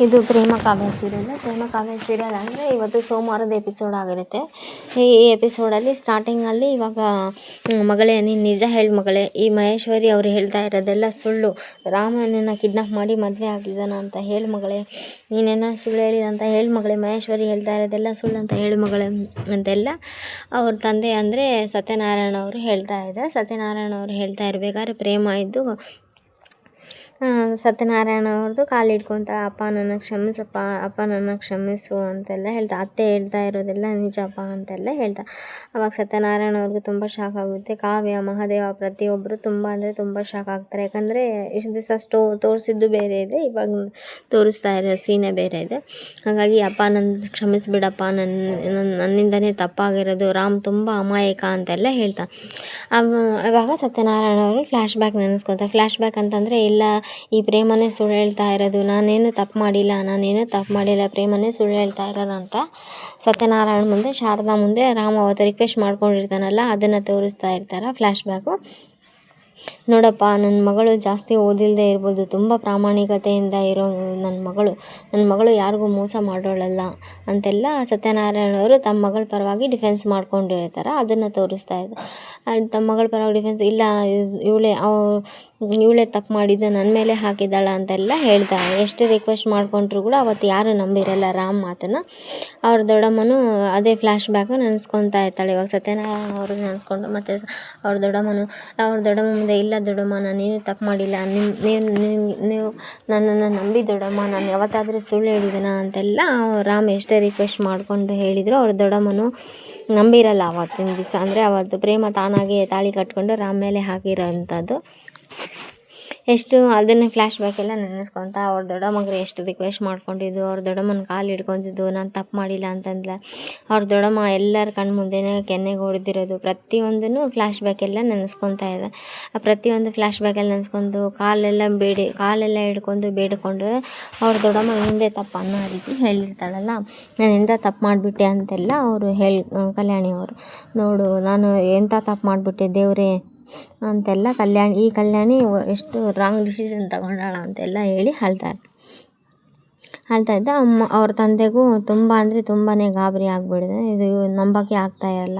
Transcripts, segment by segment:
ಇದು ಪ್ರೇಮ ಕಾವ್ಯ ಸೀರಿಯಲ್ ಅಂದರೆ ಇವತ್ತು ಸೋಮವಾರದ ಎಪಿಸೋಡ್ ಆಗಿರುತ್ತೆ. ಈ ಎಪಿಸೋಡಲ್ಲಿ ಸ್ಟಾರ್ಟಿಂಗಲ್ಲಿ ಇವಾಗ ಮಗಳೇ ನೀನು ನಿಜ ಹೇಳು ಮಗಳೇ, ಈ ಮಹೇಶ್ವರಿ ಅವರು ಹೇಳ್ತಾ ಇರೋದೆಲ್ಲ ಸುಳ್ಳು, ರಾಮನನ್ನು ಕಿಡ್ನಾಪ್ ಮಾಡಿ ಮದುವೆ ಆಗಿದ್ದಾನ ಅಂತ ಹೇಳು ಮಗಳೇ, ನೀನೇನೋ ಸುಳ್ಳು ಹೇಳಿದ ಅಂತ ಹೇಳು ಮಗಳೇ, ಮಹೇಶ್ವರಿ ಹೇಳ್ತಾ ಇರೋದೆಲ್ಲ ಸುಳ್ಳು ಅಂತ ಹೇಳು ಮಗಳೇ ಅಂತೆಲ್ಲ ಅವ್ರ ತಂದೆ ಅಂದರೆ ಸತ್ಯನಾರಾಯಣ ಅವರು ಹೇಳ್ತಾ ಇದ್ದಾರೆ. ಸತ್ಯನಾರಾಯಣ ಅವರು ಹೇಳ್ತಾ ಇರಬೇಕಾದ್ರೆ ಪ್ರೇಮ ಇದ್ದು ಸತ್ಯನಾರಾಯಣ ಅವ್ರದ್ದು ಕಾಲು ಹಿಡ್ಕೊತಾಳೆ, ಅಪ್ಪ ನನ್ನ ಕ್ಷಮಿಸಪ್ಪ, ಅಪ್ಪ ನನ್ನ ಕ್ಷಮಿಸು ಅಂತೆಲ್ಲ ಹೇಳ್ತಾ, ಅತ್ತೆ ಹೇಳ್ತಾ ಇರೋದೆಲ್ಲ ನಿಜಪ್ಪ ಅಂತೆಲ್ಲ ಹೇಳ್ತಾ. ಅವಾಗ ಸತ್ಯನಾರಾಯಣ ಅವ್ರಿಗೆ ತುಂಬ ಶಾಕ್ ಆಗುತ್ತೆ. ಕಾವ್ಯ, ಮಹಾದೇವ ಪ್ರತಿಯೊಬ್ಬರು ತುಂಬ ಅಂದರೆ ತುಂಬ ಶಾಕ್ ಆಗ್ತಾರೆ. ಯಾಕಂದರೆ ಇಷ್ಟು ದಿವಸ ತೋರಿಸಿದ್ದು ಬೇರೆ ಇದೆ, ಇವಾಗ ತೋರಿಸ್ತಾ ಇರೋ ಸೀನೇ ಬೇರೆ ಇದೆ. ಹಾಗಾಗಿ ಅಪ್ಪ ನನ್ನ ಕ್ಷಮಿಸ್ಬಿಡಪ್ಪ, ನನ್ನಿಂದನೇ ತಪ್ಪಾಗಿರೋದು, ರಾಮ್ ತುಂಬ ಅಮಾಯಕ ಅಂತೆಲ್ಲ ಹೇಳ್ತಾ. ಇವಾಗ ಸತ್ಯನಾರಾಯಣ ಅವರು ಫ್ಲ್ಯಾಶ್ ಬ್ಯಾಕ್ ನೆನೆಸ್ಕೊತಾರೆ. ಫ್ಲ್ಯಾಶ್ ಬ್ಯಾಕ್ ಅಂತಂದರೆ ಇಲ್ಲ, ಈ ಪ್ರೇಮನೇ ಸುಳ್ಳು ಹೇಳ್ತಾ ಇರೋದು, ನಾನೇನು ತಪ್ಪು ಮಾಡಿಲ್ಲ, ಪ್ರೇಮನೇ ಸುಳ್ಳು ಹೇಳ್ತಾ ಇರೋದು ಅಂತ ಸತ್ಯನಾರಾಯಣ ಮುಂದೆ, ಶಾರದಾ ಮುಂದೆ ರಾಮ ಅವತ್ತು ರಿಕ್ವೆಸ್ಟ್ ಮಾಡ್ಕೊಂಡಿರ್ತಾನಲ್ಲ ಅದನ್ನು ತೋರಿಸ್ತಾ ಇರ್ತಾರೆ ಫ್ಲ್ಯಾಶ್ ಬ್ಯಾಕು. ನೋಡಪ್ಪ, ನನ್ನ ಮಗಳು ಜಾಸ್ತಿ ಓದಿಲ್ಲದೆ ಇರ್ಬೋದು, ತುಂಬ ಪ್ರಾಮಾಣಿಕತೆಯಿಂದ ಇರೋ ನನ್ನ ಮಗಳು ಯಾರಿಗೂ ಮೋಸ ಮಾಡೋಳಲ್ಲ ಅಂತೆಲ್ಲ ಸತ್ಯನಾರಾಯಣ ಅವರು ತಮ್ಮ ಮಗಳ ಪರವಾಗಿ ಡಿಫೆನ್ಸ್ ಮಾಡ್ಕೊಂಡಿರ್ತಾರೆ. ಅದನ್ನು ತೋರಿಸ್ತಾ ಇದ್ದಾರೆ. ತಮ್ಮ ಮಗಳ ಪರವಾಗಿ ಡಿಫೆನ್ಸ್ ಇಲ್ಲ, ಇವಳೇ ತಪ್ಪು ಮಾಡಿದ್ದು, ನನ್ನ ಮೇಲೆ ಹಾಕಿದ್ದಾಳ ಅಂತೆಲ್ಲ ಹೇಳ್ತಾರೆ. ಎಷ್ಟು ರಿಕ್ವೆಸ್ಟ್ ಮಾಡ್ಕೊಂಡ್ರು ಕೂಡ ಅವತ್ತು ಯಾರು ನಂಬಿರಲ್ಲ ರಾಮ್ ಮಾತನ್ನು. ಅವ್ರ ದೊಡ್ಡಮ್ಮನು ಅದೇ ಫ್ಲ್ಯಾಶ್ ಬ್ಯಾಕು ನೆನೆಸ್ಕೊತಾ ಇರ್ತಾಳೆ. ಇವಾಗ ಸತ್ಯನಾರಾಯಣ ಅವರು ನೆನೆಸ್ಕೊಂಡು ಮತ್ತು ಅವ್ರ ದೊಡ್ಡಮ್ಮ ಮುಂದೆ, ಇಲ್ಲ ದೊಡ್ಡಮ್ಮ, ನಾನೇನು ತಪ್ಪು ಮಾಡಿಲ್ಲ, ನೀವು ನನ್ನನ್ನು ನಂಬಿ ದೊಡ್ಡಮ್ಮ, ನಾನು ಯಾವತ್ತಾದರೂ ಸುಳ್ಳು ಹೇಳಿದ್ದೀನ ಅಂತೆಲ್ಲ ರಾಮ್ ಎಷ್ಟೇ ರಿಕ್ವೆಸ್ಟ್ ಮಾಡಿಕೊಂಡು ಹೇಳಿದರು ಅವ್ರ ದೊಡ್ಡಮ್ಮನು ನಂಬಿರಲ್ಲ ಆವತ್ತಿನ ದಿವಸ. ಅಂದರೆ ಅವತ್ತು ಪ್ರೇಮ ತಾನಾಗೆ ತಾಳಿ ಕಟ್ಕೊಂಡು ರಾಮ್ ಮೇಲೆ ಹಾಕಿರೋ ಅಂಥದ್ದು. ಎಷ್ಟು ಅದನ್ನೇ ಫ್ಲ್ಯಾಶ್ ಬ್ಯಾಕೆಲ್ಲ ನೆನೆಸ್ಕೊತ ಅವ್ರ ದೊಡ್ಡಮ್ಮಗ್ರು ಎಷ್ಟು ರಿಕ್ವೆಸ್ಟ್ ಮಾಡ್ಕೊಂಡಿದ್ದು, ಅವ್ರ ದೊಡ್ಡಮ್ಮನ ಕಾಲು ಹಿಡ್ಕೊತಿದ್ದು, ನಾನು ತಪ್ಪು ಮಾಡಿಲ್ಲ ಅಂತಂದ್ಲ. ಅವ್ರ ದೊಡ್ಡಮ್ಮ ಎಲ್ಲರ ಕಣ್ಣು ಮುಂದೆನೇ ಕೆನ್ನೆಗೆ ಹೊಡೆದಿರೋದು ಪ್ರತಿಯೊಂದನ್ನು ಫ್ಲ್ಯಾಶ್ ಬ್ಯಾಕೆಲ್ಲ ನೆನೆಸ್ಕೊತಾ ಇದೆ. ಆ ಪ್ರತಿಯೊಂದು ಫ್ಲ್ಯಾಶ್ ಬ್ಯಾಕೆಲ್ಲ ನೆನೆಸ್ಕೊಂಡು ಕಾಲೆಲ್ಲ ಹಿಡ್ಕೊಂಡು ಬೇಡಿಕೊಂಡು ಅವ್ರ ದೊಡ್ಡಮ್ಮ ಹಿಂದೆ ತಪ್ಪು ಅನ್ನೋ ರೀತಿ ಹೇಳಿರ್ತಾಳಲ್ಲ, ನಾನು ಎಂಥ ತಪ್ಪು ಮಾಡಿಬಿಟ್ಟೆ ಅಂತೆಲ್ಲ ಅವರು ಕಲ್ಯಾಣಿ ಅವರು, ನೋಡು ನಾನು ಎಂಥ ತಪ್ಪು ಮಾಡಿಬಿಟ್ಟೆ ದೇವರೇ ಅಂತೆಲ್ಲ ಕಲ್ಯಾಣಿ ಎಷ್ಟು ರಾಂಗ್ ಡಿಸಿಷನ್ ತಗೊಂಡಾಳ ಅಂತೆಲ್ಲ ಹೇಳಿ ಅಳ್ತಾ ಇದ್ದ. ಅವ್ರ ತಂದೆಗೂ ತುಂಬ ಅಂದರೆ ತುಂಬಾ ಗಾಬರಿ ಆಗಿಬಿಡಿದೆ. ಇದು ನಂಬೋಕ್ಕೆ ಆಗ್ತಾ ಇರಲ್ಲ.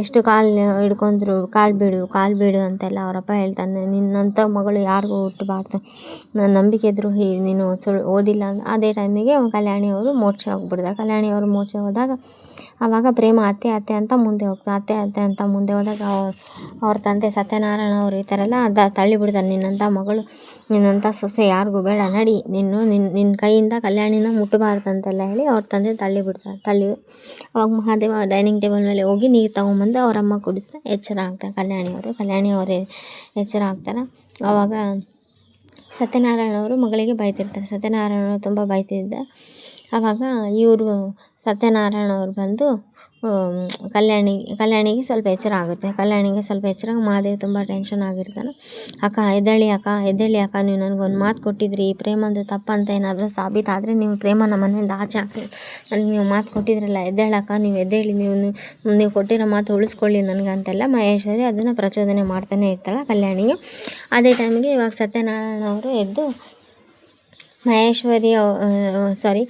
ಎಷ್ಟು ಕಾಲು ಹಿಡ್ಕೊಂಡ್ರು, ಕಾಲು ಬಿಡು ಅಂತೆಲ್ಲ ಅವರಪ್ಪ ಹೇಳ್ತಾನೆ. ನಿನ್ನಂಥ ಮಗಳು ಯಾರಿಗೂ ಹುಟ್ಟಬಾರ್ದು, ನಾನು ನಂಬಿಕೆ ಇದ್ದರೂ ನೀನು ಓದಿಲ್ಲ ಅಂತ. ಅದೇ ಟೈಮಿಗೆ ಕಲ್ಯಾಣಿ ಅವರು ಮೋಕ್ಷ ಹೋಗ್ಬಿಡ್ತಾರೆ. ಕಲ್ಯಾಣಿ ಅವರು ಮೋಕ್ಷ ಹೋದಾಗ ಆವಾಗ ಪ್ರೇಮ ಅತ್ತೆ ಅಂತ ಮುಂದೆ ಹೋಗ್ತಾರೆ. ಅತ್ತೆ ಅಂತ ಮುಂದೆ ಹೋದಾಗ ಅವ್ರ ತಂದೆ ಸತ್ಯನಾರಾಯಣ ಅವರು ಇರ್ತಾರಲ್ಲ ತಳ್ಳಿಬಿಡ್ತಾರೆ. ನಿನ್ನಂಥ ಸೊಸೆ ಯಾರಿಗೂ ಬೇಡ, ನಡಿ, ನಿನ್ನ ಕೈಯಿಂದ ಕಲ್ಯಾಣಿನ ಮುಟ್ಟಬಾರ್ದು ಅಂತೆಲ್ಲ ಹೇಳಿ ಅವ್ರ ತಂದೆ ತಳ್ಳಿ ಅವಾಗ ಮಹಾದೇವ ಡೈನಿಂಗ್ ಟೇಬಲ್ ಮೇಲೆ ಹೋಗಿ ನೀರು ತೊಗೊಂಬಂದು ಅವರಮ್ಮ ಕುಡಿಸ್ತಾ ಎಚ್ಚರ ಆಗ್ತಾರೆ. ಕಲ್ಯಾಣಿ ಅವರೇ ಎಚ್ಚರ ಆಗ್ತಾರೆ. ಆವಾಗ ಸತ್ಯನಾರಾಯಣ ಅವರು ಮಗಳಿಗೆ ಬೈತಿರ್ತಾರೆ. ಸತ್ಯನಾರಾಯಣ ಅವರು ತುಂಬ ಬೈತಿದ್ದ. ಆವಾಗ ಇವರು ಸತ್ಯನಾರಾಯಣ ಅವರು ಬಂದು ಕಲ್ಯಾಣಿಗೆ ಸ್ವಲ್ಪ ಎಚ್ಚರ ಆಗುತ್ತೆ. ಮಹಾದೇವ್ ತುಂಬ ಟೆನ್ಷನ್ ಆಗಿರ್ತಾನೆ. ಅಕ್ಕ ಎದ್ದೇಳಿ ಅಕ್ಕ, ನೀವು ನನಗೊಂದು ಮಾತು ಕೊಟ್ಟಿದ್ರಿ, ಈ ಪ್ರೇಮಂದು ತಪ್ಪಂತ ಏನಾದರೂ ಸಾಬೀತಾದರೆ ನೀವು ಪ್ರೇಮನ ಮನೆಯಿಂದ ಆಚೆ ಹಾಕ್ತೀರಿ, ನನಗೆ ನೀವು ಮಾತು ಕೊಟ್ಟಿದ್ರಲ್ಲ, ಎದ್ದೇಳಕ್ಕ, ನೀವು ಎದ್ದೇಳಿ, ನೀವು ಕೊಟ್ಟಿರೋ ಮಾತು ಉಳಿಸ್ಕೊಳ್ಳಿ ನನಗೆ ಅಂತೆಲ್ಲ ಮಹೇಶ್ವರಿ ಅದನ್ನು ಪ್ರಚೋದನೆ ಮಾಡ್ತಾನೆ ಇರ್ತಾಳೆ ಕಲ್ಯಾಣಿಗೆ. ಅದೇ ಟೈಮಿಗೆ ಇವಾಗ ಸತ್ಯನಾರಾಯಣ ಅವರು ಎದ್ದು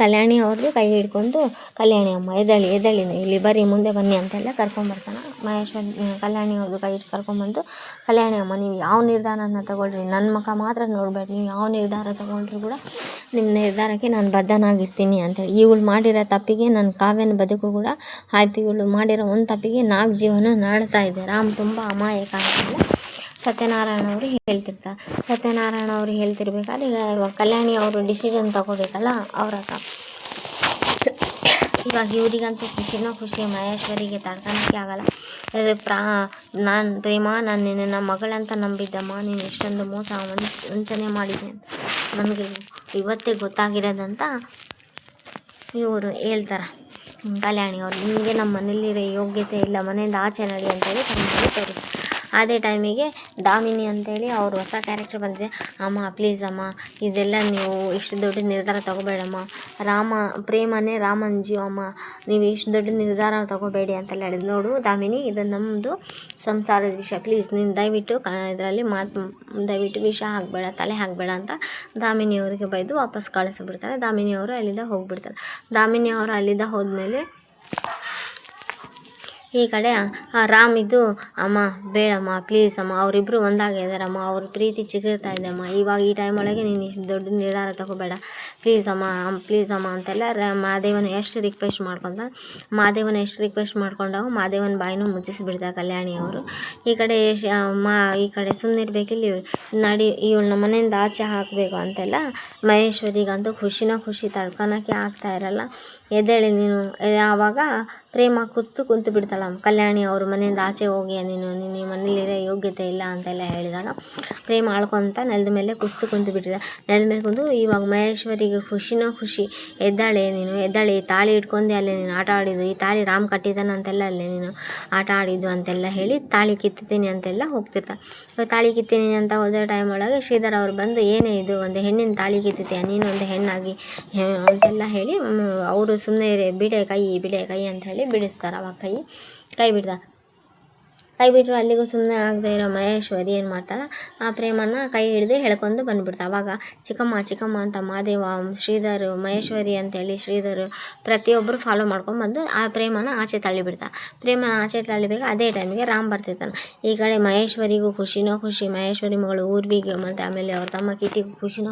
ಕಲ್ಯಾಣಿ ಅವ್ರದ್ದು ಕೈ ಹಿಡ್ಕೊಂಡು, ಕಲ್ಯಾಣಿ ಅಮ್ಮ ಎದ್ದೇಳಿ, ಇಲ್ಲಿ ಬರ್ರಿ, ಮುಂದೆ ಬನ್ನಿ ಅಂತೆಲ್ಲ ಕರ್ಕೊಂಬರ್ತಾನೆ. ಕಲ್ಯಾಣಿ ಅವ್ರದ್ದು ಕೈ ಕರ್ಕೊಂಬಂದು, ಕಲ್ಯಾಣಿ ಅಮ್ಮ ನೀವು ಯಾವ ನಿರ್ಧಾರನ ತಗೊಳ್ರಿ, ನನ್ನ ಮುಖ ಮಾತ್ರ ನೋಡಬೇಡಿ, ನೀವು ಯಾವ ನಿರ್ಧಾರ ತಗೊಂಡ್ರು ಕೂಡ ನಿಮ್ಮ ನಿರ್ಧಾರಕ್ಕೆ ನಾನು ಬದ್ಧನಾಗಿರ್ತೀನಿ ಅಂತೇಳಿ. ಇವಳು ಮಾಡಿರೋ ತಪ್ಪಿಗೆ ನನ್ನ ಕಾವ್ಯನ ಬದುಕು ಕೂಡ ಆಯಿತು, ಇವಳು ಮಾಡಿರೋ ಒಂದು ತಪ್ಪಿಗೆ 4 ಜೀವನ ನರಳ್ತಾ ಇದೆ, ರಾಮ್ ತುಂಬ ಅಮಾಯಕ ಅಂತೆಲ್ಲ ಸತ್ಯನಾರಾಯಣ ಅವರು ಹೇಳ್ತಿರ್ಬೇಕಾದ್ರೆ ಇವಾಗ ಕಲ್ಯಾಣಿ ಅವರು ಡಿಸಿಷನ್ ತಗೋಬೇಕಲ್ಲ ಅವ್ರಾಗ. ಇವಾಗ ಇವರಿಗಂತೂ ಖುಷಿ, ಮಹೇಶ್ವರಿಗೆ ತಡ್ಕೊಳಕ್ಕೆ ಆಗಲ್ಲ. ನಾನು ನಿನ್ನ ಮಗಳಂತ ನಂಬಿದ್ದಮ್ಮ, ನೀನು ಎಷ್ಟೊಂದು ಮೋಸ ವಂಚನೆ ಮಾಡಿದೆ ಅಂತ ನನಗೆ ಇವತ್ತೇ ಗೊತ್ತಾಗಿರೋದಂತ ಇವರು ಹೇಳ್ತಾರೆ. ಕಲ್ಯಾಣಿ ಅವರು, ನಿಮಗೆ ನಮ್ಮ ಮನೇಲಿರೋ ಯೋಗ್ಯತೆ ಇಲ್ಲ, ಮನೆಯಿಂದ ಆಚೆ ನಡಿ ಅಂತೇಳಿ ತಮ್ಮ ತೋರಿಸ್ತಾರೆ. ಅದೇ ಟೈಮಿಗೆ ದಾಮಿನಿ ಅಂತೇಳಿ ಅವ್ರು ಹೊಸ ಕ್ಯಾರೆಕ್ಟರ್ ಬಂದಿದೆ. ಅಮ್ಮ ಪ್ಲೀಸ್ ಅಮ್ಮ, ಇದೆಲ್ಲ ನೀವು ಇಷ್ಟು ದೊಡ್ಡ ನಿರ್ಧಾರ ತಗೋಬೇಡಮ್ಮ, ಪ್ರೇಮನೇ ರಾಮನ ಜೀವ ಅಮ್ಮ, ನೀವು ಇಷ್ಟು ದೊಡ್ಡ ನಿರ್ಧಾರ ತಗೋಬೇಡಿ ಅಂತೆಲ್ಲ ಹೇಳಿದ್ರು. ನೋಡು ದಾಮಿನಿ, ಇದು ನಮ್ಮದು ಸಂಸಾರದ ವಿಷಯ, ಪ್ಲೀಸ್ ನೀನು ದಯವಿಟ್ಟು ಇದರಲ್ಲಿ ದಯವಿಟ್ಟು ವಿಷ ಹಾಕಬೇಡ, ತಲೆ ಹಾಕಬೇಡ ಅಂತ ದಾಮಿನಿಯವರಿಗೆ ಬೈದು ವಾಪಸ್ ಕಳಿಸಿಬಿಡ್ತಾರೆ. ದಾಮಿನಿಯವರು ಅಲ್ಲಿಂದ ಹೋಗಿಬಿಡ್ತಾರೆ. ದಾಮಿನಿಯವರು ಅಲ್ಲಿಂದ ಹೋದ್ಮೇಲೆ ಈ ಕಡೆ ರಾಮ್ ಇದು, ಅಮ್ಮ ಬೇಡಮ್ಮ ಪ್ಲೀಸ್ ಅಮ್ಮ, ಅವರಿಬ್ಬರು ಒಂದಾಗಿದ್ದಾರಮ್ಮ, ಅವ್ರ ಪ್ರೀತಿ ಚಿಗುರ್ತಾ ಇದೆಯಮ್ಮ, ಇವಾಗ ಈ ಟೈಮ್ ಒಳಗೆ ನೀನು ಇಷ್ಟು ದೊಡ್ಡ ನಿರ್ಧಾರ ತಗೋಬೇಡ ಪ್ಲೀಸ್ ಅಮ್ಮ ಅಂತೆಲ್ಲ ಮಹಾದೇವನ ಎಷ್ಟು ರಿಕ್ವೆಸ್ಟ್ ಮಾಡ್ಕೊಂಡಾಗ ಮಹಾದೇವನ ಬಾಯಿನೂ ಮುಚ್ಚಿಸಿಬಿಡ್ತಾರೆ ಕಲ್ಯಾಣಿಯವರು. ಈ ಕಡೆ ಸುಮ್ಮನಿರ್ಬೇಕಿಲ್ಲಿ ನಡಿ, ಇವಳನ್ನ ಮನೆಯಿಂದ ಆಚೆ ಹಾಕಬೇಕು ಅಂತೆಲ್ಲ ಮಹೇಶ್ವರಿಗಂತೂ ಖುಷಿ ತಡ್ಕೊಳಕ್ಕೆ ಆಗ್ತಾ ಇರಲ್ಲ. ಎದ್ದೇಳಿ ನೀನು, ಆವಾಗ ಪ್ರೇಮ ಕುಂತು ಬಿಡ್ತಾಳ. ಕಲ್ಯಾಣಿ ಅವ್ರ ಮನೆಯಿಂದ ಆಚೆ ಹೋಗಿ ನೀನು ಮನೇಲಿರೋ ಯೋಗ್ಯತೆ ಇಲ್ಲ ಅಂತೆಲ್ಲ ಹೇಳಿದಾಗ ಪ್ರೇಮ ಆಳ್ಕೊತ ನೆಲದ ಮೇಲೆ ಕುಂತು ಬಿಟ್ಟಿದೆ. ನೆಲದ ಮೇಲೆ ಕುಂತು ಇವಾಗ ಮಹೇಶ್ವರಿಗೆ ಖುಷಿ, ಎದ್ದಾಳೆ, ಈ ತಾಳಿ ಇಟ್ಕೊಂಡೆ ಅಲ್ಲೇ ನೀನು ಆಟ ಆಡಿದ್ದು, ಈ ತಾಳಿ ರಾಮ್ ಕಟ್ಟಿದ್ದಾನೆ ಅಂತೆಲ್ಲ ಅಲ್ಲೇ ನೀನು ಆಟ ಆಡಿದ್ದು ಅಂತೆಲ್ಲ ಹೇಳಿ ತಾಳಿ ಕಿತ್ತೀನಿ ಅಂತೆಲ್ಲ ಹೋಗ್ತಿರ್ತಾರೆ. ತಾಳಿ ಕಿತ್ತೀನಿ ಅಂತ ಹೋದ ಟೈಮ್ ಒಳಗೆ ಶ್ರೀಧರ್ ಅವ್ರು ಬಂದು, ಏನೇ ಇದು, ಒಂದು ಹೆಣ್ಣಿನ ತಾಳಿ ಕಿತ್ತೀಯ ನೀನು, ಒಂದು ಹೆಣ್ಣಾಗಿ ಅಂತೆಲ್ಲ ಹೇಳಿ ಅವರು ಸುಮ್ಮನೆ ಬಿಡೆ ಕೈ ಅಂತ ಹೇಳಿ ಬಿಡಿಸ್ತಾರೆ. ಅವಾಗ ಕೈ ಬಿಟ್ಟರು. ಅಲ್ಲಿಗೂ ಸುಮ್ಮನೆ ಆಗದೆ ಇರೋ ಮಹೇಶ್ವರಿ ಏನು ಮಾಡ್ತಾಳೆ, ಆ ಪ್ರೇಮನ ಕೈ ಹಿಡಿದು ಎಳ್ಕೊಂಡು ಬಂದುಬಿಡ್ತಾಳೆ. ಆವಾಗ ಚಿಕ್ಕಮ್ಮ ಅಂತ ಮಹಾದೇವ, ಶ್ರೀಧರ್, ಮಹೇಶ್ವರಿ ಅಂತೇಳಿ ಶ್ರೀಧರ್ ಪ್ರತಿಯೊಬ್ಬರು ಫಾಲೋ ಮಾಡ್ಕೊಂಡ್ಬಂದು ಆ ಪ್ರೇಮನ ಆಚೆ ತಳ್ಳಿಬಿಡ್ತಾರೆ. ತಳ್ಳಿಬೇಕು. ಅದೇ ಟೈಮಿಗೆ ರಾಮ್ ಬರ್ತಿರ್ತಾನೆ. ಈ ಕಡೆ ಮಹೇಶ್ವರಿಗೂ ಖುಷಿ, ಮಹೇಶ್ವರಿ ಮಗಳು ಊರ್ವಿಗೆ ಮತ್ತು ಆಮೇಲೆ ಅವ್ರ ತಮ್ಮ ಕಿಟಿಗೂ ಖುಷಿ.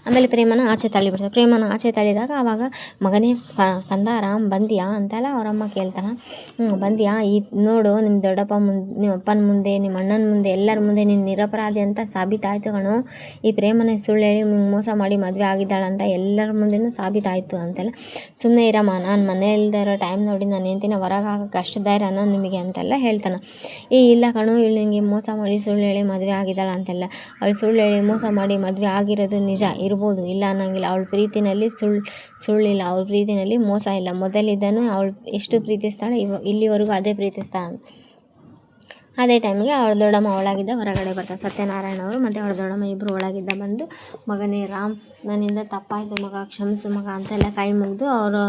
ಆಮೇಲೆ ಪ್ರೇಮನ ಆಚೆ ತಳ್ಳಿದಾಗ ಆವಾಗ, ಮಗನೇ ಕಂದ ರಾಮ್ ಬಂದಿಯಾ ಅಂತೆಲ್ಲ ಅವರಮ್ಮ ಕೇಳ್ತಾನೆ. ಬಂದಿಯಾ, ಈ ನೋಡು ನಿಮ್ಮ ದೊಡ್ಡಪ್ಪ ನಿಮ್ಮ ಅಪ್ಪನ ಮುಂದೆ, ನಿಮ್ಮ ಅಣ್ಣನ ಮುಂದೆ, ಎಲ್ಲರ ಮುಂದೆ ನೀನು ನಿರಪರಾಧಿ ಅಂತ ಸಾಬೀತಾಯಿತು ಕಣೋ, ಈ ಪ್ರೇಮನ ಸುಳ್ಳು ಹೇಳಿ ಮೋಸ ಮಾಡಿ ಮದುವೆ ಆಗಿದ್ದಾಳಂತ ಎಲ್ಲರ ಮುಂದೆನೂ ಸಾಬೀತಾಯಿತು ಅಂತೆಲ್ಲ. ಸುಮ್ಮನೆ ಇರಮ್ಮ, ನಾನು ಮನೆಯಲ್ಲದೆ ಇರೋ ಟೈಮ್ ನೋಡಿ ನಾನು ಹೆಂಡ್ತಿನ ಹೊರಗೆ ಹಾಕೋಕ್ಕೆ ಅಷ್ಟು ಧೈರ್ಯನ ನಿಮಗೆ ಅಂತೆಲ್ಲ ಹೇಳ್ತಾನೆ. ಇಲ್ಲ ಕಣೋ, ಇವಳು ನಿನಗೆ ಮೋಸ ಮಾಡಿ ಸುಳ್ಳು ಹೇಳಿ ಮದುವೆ ಆಗಿದ್ದಾಳ ಅಂತೆಲ್ಲ. ಅವಳು ಸುಳ್ಳು ಹೇಳಿ ಮೋಸ ಮಾಡಿ ಮದುವೆ ಆಗಿರೋದು ನಿಜ ಇರ್ಬೋದು, ಇಲ್ಲ ಅನ್ನೋಂಗಿಲ್ಲ. ಅವಳ ಪ್ರೀತಿನಲ್ಲಿ ಸುಳ್ಳಿಲ್ಲ, ಅವಳ ಪ್ರೀತಿನಲ್ಲಿ ಮೋಸ ಇಲ್ಲ. ಮೊದಲಿದ್ದನು ಅವಳು ಎಷ್ಟು ಪ್ರೀತಿಸ್ತಾಳೆ ಇಲ್ಲಿವರೆಗೂ ಅದೇ ಪ್ರೀತಿಸ್ತಾಳೆ. ಅದೇ ಟೈಮಿಗೆ ಅವಳ ದೊಡ್ಡಮ್ಮ ಒಳಗಿದ್ದ ಹೊರಗಡೆ ಬರ್ತಾರೆ. ಸತ್ಯನಾರಾಯಣ ಅವರು ಮತ್ತು ಅವಳ ದೊಡ್ಡಮ್ಮ ಇಬ್ಬರು ಒಳಗಿದ್ದ ಬಂದು, ಮಗನೇ ರಾಮ್, ನನ್ನಿಂದ ತಪ್ಪಾಯಿತು ಮಗ, ಕ್ಷಮಿಸು ಮಗ ಅಂತೆಲ್ಲ ಕೈ ಮುಗಿದು ಅವರು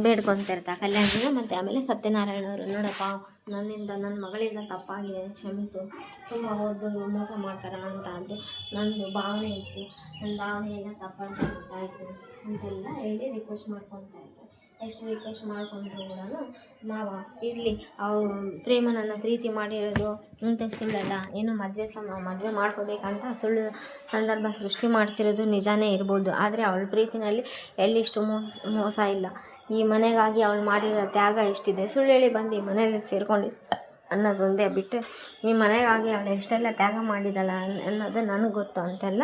ಬೇಡ್ಕೊತಿರ್ತಾರೆ ಕಲ್ಯಾಣಿಗೆ. ಮತ್ತು ಆಮೇಲೆ ಸತ್ಯನಾರಾಯಣ ಅವರು, ನೋಡಪ್ಪ, ನನ್ನ ಮಗಳಿಂದ ತಪ್ಪಾಗಿದೆ, ಕ್ಷಮಿಸು, ತುಂಬ ಓದೋರು ಮೋಸ ಮಾಡ್ತಾರೆ ಅಂತ ನಂದು ಭಾವನೆ ಇತ್ತು, ನನ್ನ ಭಾವನೆಯೆಲ್ಲ ತಪ್ಪಂತ ಗೊತ್ತಾಯಿತು ಅಂತೆಲ್ಲ ಹೇಳಿ ರಿಕ್ವೆಸ್ಟ್ ಮಾಡ್ಕೊತಾ ಇರ್ತಾರೆ. ಎಷ್ಟು ರಿಕ್ವೆಸ್ಟ್ ಮಾಡಿಕೊಂಡ್ರು ಕೂಡ ಮಾವ ಇರಲಿ, ಪ್ರೇಮ ನನ್ನ ಪ್ರೀತಿ ಮಾಡಿರೋದು ಅಂತ ಸುಳ್ಳಲ್ಲ, ಏನು ಮದುವೆ ಮಾಡ್ಕೋಬೇಕಂತ ಸುಳ್ಳು ಸಂದರ್ಭ ಸೃಷ್ಟಿ ಮಾಡಿಸಿರೋದು ನಿಜಾನೇ ಇರ್ಬೋದು, ಆದರೆ ಅವಳ ಪ್ರೀತಿನಲ್ಲಿ ಎಲ್ಲಿಷ್ಟು ಮೋಸ ಇಲ್ಲ. ಈ ಮನೆಗಾಗಿ ಅವಳು ಮಾಡಿರೋ ತ್ಯಾಗ ಎಷ್ಟಿದೆ, ಸುಳ್ಳು ಹೇಳಿ ಬಂದು ಈ ಮನೆಯಲ್ಲಿ ಸೇರ್ಕೊಂಡು ಅನ್ನೋದೊಂದೇ ಬಿಟ್ಟರೆ ಈ ಮನೆಗಾಗಿ ಅವಳು ಎಷ್ಟೆಲ್ಲ ತ್ಯಾಗ ಮಾಡಿದ್ದಾಳ ಅನ್ನೋದು ನನಗೆ ಗೊತ್ತು ಅಂತೆಲ್ಲ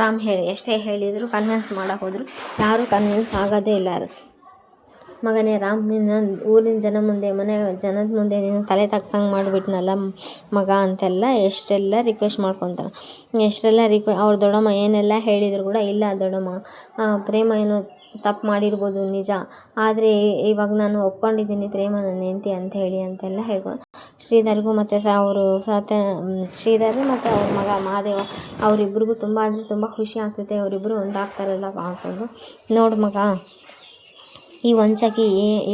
ರಾಮ್ ಎಷ್ಟೇ ಹೇಳಿದರು ಕನ್ವಿನ್ಸ್ ಮಾಡೋಕೆ ಹೋದರು, ಯಾರೂ ಕನ್ವಿನ್ಸ್ ಆಗೋದೇ ಇಲ್ಲ. ಮಗನೇ ರಾಮ್, ನಿನ್ನ ಊರಿನ ಜನದ ಮುಂದೆ ನೀನು ತಲೆ ತಗ್ಸಂಗೆ ಮಾಡಿಬಿಟ್ನಲ್ಲ ಮಗ ಅಂತೆಲ್ಲ ಎಷ್ಟೆಲ್ಲ ರಿಕ್ವೆಸ್ಟ್ ಮಾಡ್ಕೊತಾರೆ. ಅವ್ರ ದೊಡ್ಡಮ್ಮ ಏನೆಲ್ಲ ಹೇಳಿದರು ಕೂಡ, ಇಲ್ಲ ದೊಡ್ಡಮ್ಮ, ಪ್ರೇಮ ಏನೋ ತಪ್ಪು ಮಾಡಿರ್ಬೋದು ನಿಜ, ಆದರೆ ಇವಾಗ ನಾನು ಒಪ್ಕೊಂಡಿದ್ದೀನಿ ಪ್ರೇಮ ನನ್ನ ಹೆಂಡ್ತಿ ಅಂತ ಹೇಳಿ ಅಂತೆಲ್ಲ ಹೇಳ್ಕೊಂಡು ಶ್ರೀಧರ್ಗೂ ಮತ್ತು ಶ್ರೀಧರ್ ಮತ್ತು ಅವ್ರ ಮಗ ಮಹಾದೇವ ಅವರಿಬ್ರಿಗೂ ತುಂಬ ಅಂದರೆ ತುಂಬ ಖುಷಿ ಆಗ್ತೈತೆ. ಅವರಿಬ್ಬರು ಒಂದಾಗ್ತಾರಲ್ಲ ಹಾಕೊಂಡು, ನೋಡು ಮಗ, ಈ ವಂಚಕಿ,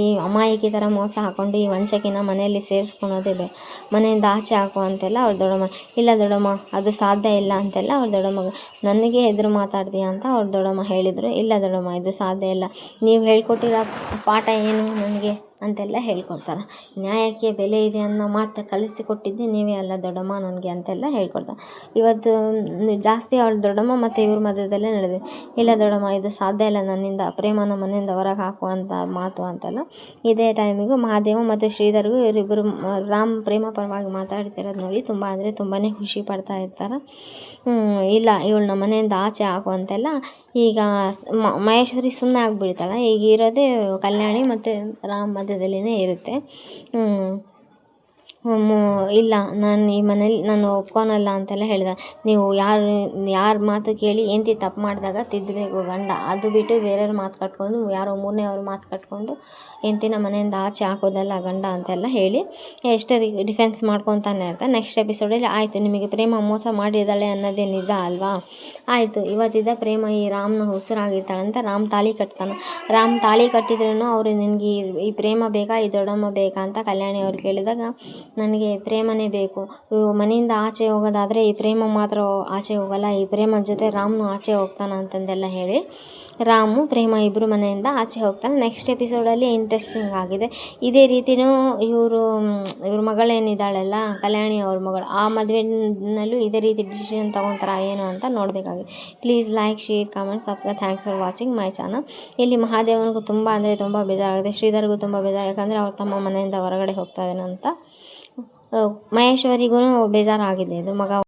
ಈ ಅಮಾಯಕಿ ಥರ ಮೋಸ ಹಾಕ್ಕೊಂಡು ಈ ವಂಚಕಿನ ಮನೆಯಲ್ಲಿ ಸೇರಿಸ್ಕೊಳೋದೇ ಮನೆಯಿಂದ ಆಚೆ ಹಾಕೋ ಅಂತೆಲ್ಲ ಅವ್ರ ದೊಡ್ಡಮ್ಮ. ಇಲ್ಲ ದೊಡ್ಡಮ್ಮ, ಅದು ಸಾಧ್ಯ ಇಲ್ಲ ಅಂತೆಲ್ಲ ಅವ್ರ ದೊಡ್ಡಮ್ಮ. ನನಗೆ ಎದುರು ಮಾತಾಡ್ತೀಯ ಅಂತ ಅವ್ರ ದೊಡ್ಡಮ್ಮ ಹೇಳಿದರು. ಇಲ್ಲ ದೊಡ್ಡಮ್ಮ, ಇದು ಸಾಧ್ಯ ಇಲ್ಲ, ನೀವು ಹೇಳ್ಕೊಟ್ಟಿರೋ ಪಾಠ ಏನು ನನಗೆ ಅಂತೆಲ್ಲ ಹೇಳ್ಕೊಡ್ತಾರೆ. ನ್ಯಾಯಕ್ಕೆ ಬೆಲೆ ಇದೆ ಅನ್ನೋ ಮಾತು ಕಲಿಸಿಕೊಟ್ಟಿದ್ದೆ ನೀವೇ ಅಲ್ಲ ದೊಡ್ಡಮ್ಮ ನನಗೆ ಅಂತೆಲ್ಲ ಹೇಳ್ಕೊಡ್ತಾರೆ. ಇವತ್ತು ಜಾಸ್ತಿ ಅವಳ ದೊಡ್ಡಮ್ಮ ಮತ್ತು ಇವ್ರ ಮಧ್ಯದಲ್ಲೇ ನಡೆದಿದೆ. ಇಲ್ಲ ದೊಡ್ಡಮ್ಮ, ಇದು ಸಾಧ್ಯ ಇಲ್ಲ ನನ್ನಿಂದ, ಪ್ರೇಮನ ಮನೆಯಿಂದ ಹೊರಗೆ ಹಾಕುವಂಥ ಮಾತು ಅಂತೆಲ್ಲ. ಇದೇ ಟೈಮಿಗೂ ಮಹಾದೇವ ಮತ್ತು ಶ್ರೀಧರ್ಗೂ ಇವರಿಬ್ಬರು ರಾಮ್ ಪ್ರೇಮ ಪರವಾಗಿ ಮಾತಾಡ್ತಿರೋದು ನೋಡಿ ತುಂಬ ಅಂದರೆ ತುಂಬಾ ಖುಷಿ ಪಡ್ತಾ ಇರ್ತಾರೆ. ಇಲ್ಲ, ಇವಳನ್ನ ಮನೆಯಿಂದ ಆಚೆ ಹಾಕು ಅಂತೆಲ್ಲ. ಈಗ ಮಹೇಶ್ವರಿ ಸುಮ್ಮನೆ ಆಗಿಬಿಡ್ತಾಳೆ. ಈಗ ಇರೋದೇ ಕಲ್ಯಾಣಿ ಮತ್ತು ರಾಮ್ ಮಧ್ಯದಲ್ಲಿನೇ ಇರುತ್ತೆ. ಇಲ್ಲ ನಾನು ಈ ಮನೇಲಿ ನಾನು ಒಪ್ಕೊಳಲ್ಲ ಅಂತೆಲ್ಲ ಹೇಳಿದ. ನೀವು ಯಾರ ಮಾತು ಕೇಳಿ ಹೆಂಡ್ತಿ ತಪ್ಪು ಮಾಡಿದಾಗ ತಿದ್ದಬೇಕು ಗಂಡ, ಅದು ಬಿಟ್ಟು ಬೇರೆಯವ್ರ ಮಾತು ಕಟ್ಕೊಂಡು ಯಾರೋ ಮೂರನೇವ್ರ ಮಾತು ಕಟ್ಕೊಂಡು ಹೆಂಡ್ತಿನ ಮನೆಯಿಂದ ಆಚೆ ಹಾಕೋದಲ್ಲ ಗಂಡ ಅಂತೆಲ್ಲ ಹೇಳಿ ಎಷ್ಟೇ ಡಿಫೆನ್ಸ್ ಮಾಡ್ಕೊತಾನೆ ಇರ್ತಾನೆ. ನೆಕ್ಸ್ಟ್ ಎಪಿಸೋಡಲ್ಲಿ ಆಯಿತು ನಿಮಗೆ ಪ್ರೇಮ ಮೋಸ ಮಾಡಿದ್ದಾಳೆ ಅನ್ನೋದೇ ನಿಜ ಅಲ್ವಾ, ಆಯಿತು ಇವತ್ತಿದ್ದ ಪ್ರೇಮ ಈ ರಾಮ್ನ ಉಸಿರಾಗಿರ್ತಾಳಂತ ರಾಮ್ ತಾಳಿ ಕಟ್ತಾನೆ. ರಾಮ್ ತಾಳಿ ಕಟ್ಟಿದ್ರೂ ಅವರು ನಿನಗೆ ಈ ಪ್ರೇಮ ಬೇಕಾ ಈ ದೊಡ್ಡಮ್ಮ ಬೇಕಾ ಅಂತ ಕಲ್ಯಾಣಿ ಅವ್ರು ಕೇಳಿದಾಗ ನನಗೆ ಪ್ರೇಮನೇ ಬೇಕು, ಮನೆಯಿಂದ ಆಚೆ ಹೋಗೋದಾದರೆ ಈ ಪ್ರೇಮ ಮಾತ್ರ ಆಚೆ ಹೋಗಲ್ಲ, ಈ ಪ್ರೇಮ ಜೊತೆ ರಾಮ್ನು ಆಚೆ ಹೋಗ್ತಾನೆ ಅಂತಂದೆಲ್ಲ ಹೇಳಿ ರಾಮು ಪ್ರೇಮ ಇಬ್ಬರು ಮನೆಯಿಂದ ಆಚೆ ಹೋಗ್ತಾನೆ. ನೆಕ್ಸ್ಟ್ ಎಪಿಸೋಡಲ್ಲಿ ಇಂಟ್ರೆಸ್ಟಿಂಗ್ ಆಗಿದೆ. ಇದೇ ರೀತಿಯೂ ಇವ್ರ ಮಗಳೇನಿದ್ದಾಳಲ್ಲ ಕಲ್ಯಾಣಿ ಅವ್ರ ಮಗಳು, ಆ ಮದುವೆನಲ್ಲೂ ಇದೇ ರೀತಿ ಡಿಸಿಷನ್ ತೊಗೊತಾರ ಏನು ಅಂತ ನೋಡಬೇಕಾಗಿದೆ. Please like, share, comment, subscribe. Thanks for watching my channel. ಇಲ್ಲಿ ಮಹಾದೇವನಿಗೂ ತುಂಬ ಅಂದರೆ ತುಂಬ ಬೇಜಾರಾಗಿದೆ, ಶ್ರೀಧರ್ಗೂ ತುಂಬ ಬೇಜಾರು, ಯಾಕಂದರೆ ಅವ್ರ ತಮ್ಮ ಮನೆಯಿಂದ ಹೊರಗಡೆ ಹೋಗ್ತಾ ಇದ್ದಾನೆ ಅಂತ. ಮಹೇಶ್ವರಿಗೂ ಬೇಜಾರಾಗಿದೆ ಇದು ಮಗ